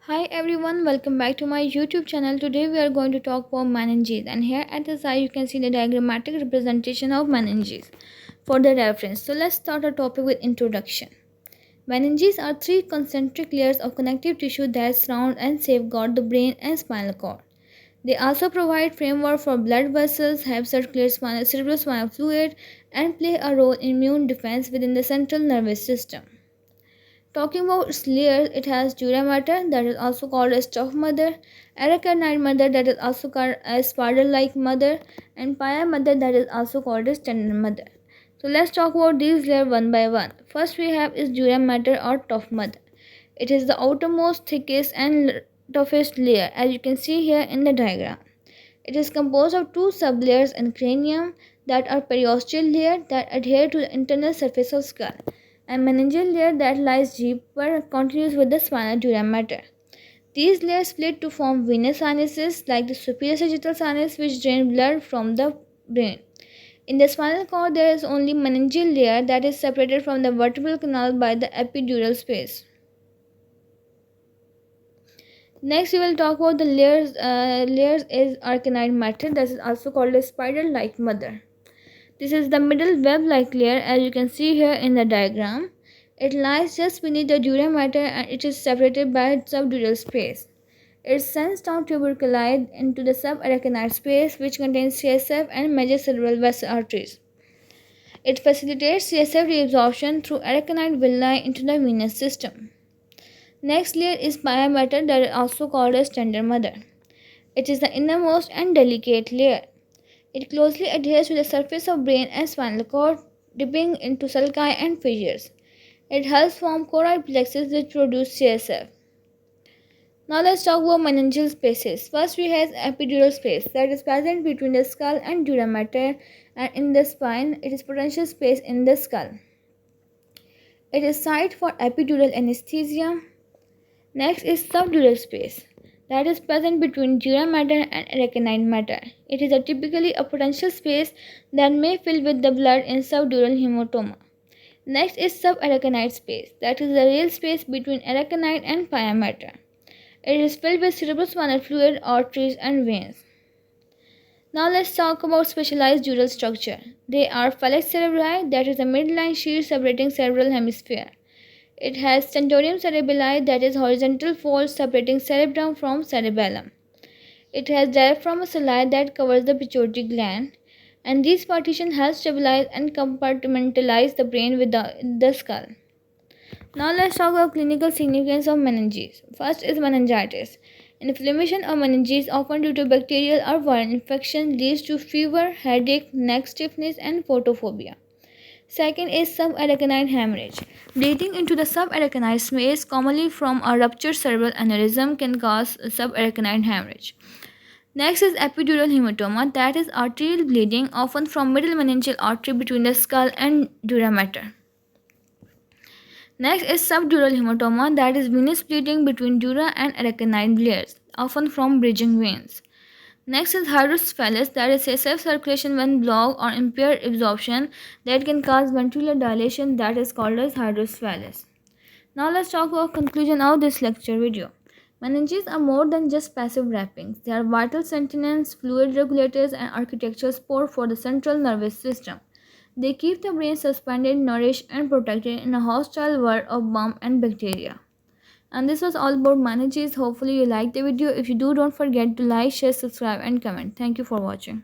Hi everyone, welcome back to my YouTube channel. Today we are going to talk about meninges, and here at the side you can see the diagrammatic representation of meninges for the reference. So let's start our topic with introduction. Meninges are three concentric layers of connective tissue that surround and safeguard the brain and spinal cord. They also provide framework for blood vessels, help circulate cerebrospinal fluid, and play a role in immune defense within the central nervous system. Talking about its layers, it has dura mater, that is also called a stuff mother, arachnoid mother, that is also called a spider-like mother, and pia mother, that is also called a tendon mother. So let's talk about these layers one by one. First we have is dura mater or tough mother. It is the outermost, thickest and toughest layer, as you can see here in the diagram. It is composed of two sublayers in cranium that are periosteal layer that adhere to the internal surface of skull, and meningeal layer that lies deeper continues with the spinal dura mater. These layers split to form venous sinuses like the superior sagittal sinus which drain blood from the brain. In the spinal cord there is only meningeal layer that is separated from the vertebral canal by the epidural space. Next, we will talk about the layers. Layers is arachnoid matter, that is also called a spider-like mother. This is the middle web-like layer, as you can see here in the diagram. It lies just beneath the dura mater and it is separated by subdural space. It sends down tuberculi into the subarachnoid space, which contains CSF and major cerebral vessel arteries. It facilitates CSF reabsorption through arachnoid villi into the venous system. Next layer is pia mater, that is also called as tender mother. It is the innermost and delicate layer. It closely adheres to the surface of brain and spinal cord, dipping into sulci and fissures. It helps form choroid plexus which produce CSF. Now let's talk about meningeal spaces. First we have epidural space that is present between the skull and dura mater, and in the spine it is potential space in the skull. It is site for epidural anesthesia. Next is subdural space that is present between dura mater and arachnoid mater. It is typically a potential space that may fill with the blood in subdural hematoma. Next is subarachnoid space, that is the real space between arachnoid and pia mater. It is filled with cerebrospinal fluid, arteries and veins. Now let's talk about specialized dural structure. They are phalanx cerebri, that is a midline sheath separating cerebral hemisphere. It has tentorium cerebelli, that is horizontal folds separating cerebrum from cerebellum. It has diaphragm ocelli that covers the pituitary gland, and these partitions help stabilize and compartmentalize the brain with the skull. Now let's talk about clinical significance of meninges. First is meningitis. Inflammation of meninges, often due to bacterial or viral infection, leads to fever, headache, neck stiffness, and photophobia. Second is subarachnoid hemorrhage. Bleeding into the subarachnoid space, commonly from a ruptured cerebral aneurysm, can cause subarachnoid hemorrhage. Next is epidural hematoma, that is arterial bleeding, often from middle meningeal artery between the skull and dura mater. Next is subdural hematoma, that is venous bleeding between dura and arachnoid layers, often from bridging veins. Next is hydrocephalus, that is CSF circulation when blocked or impaired absorption that can cause ventricular dilation, that is called as hydrocephalus. Now let's talk about conclusion of this lecture video. Meninges are more than just passive wrappings. They are vital sentinels, fluid regulators and architectural support for the central nervous system. They keep the brain suspended, nourished and protected in a hostile world of bumps and bacteria. And this was all about meninges. Hopefully you liked the video. If you do, don't forget to like, share, subscribe and comment. Thank you for watching.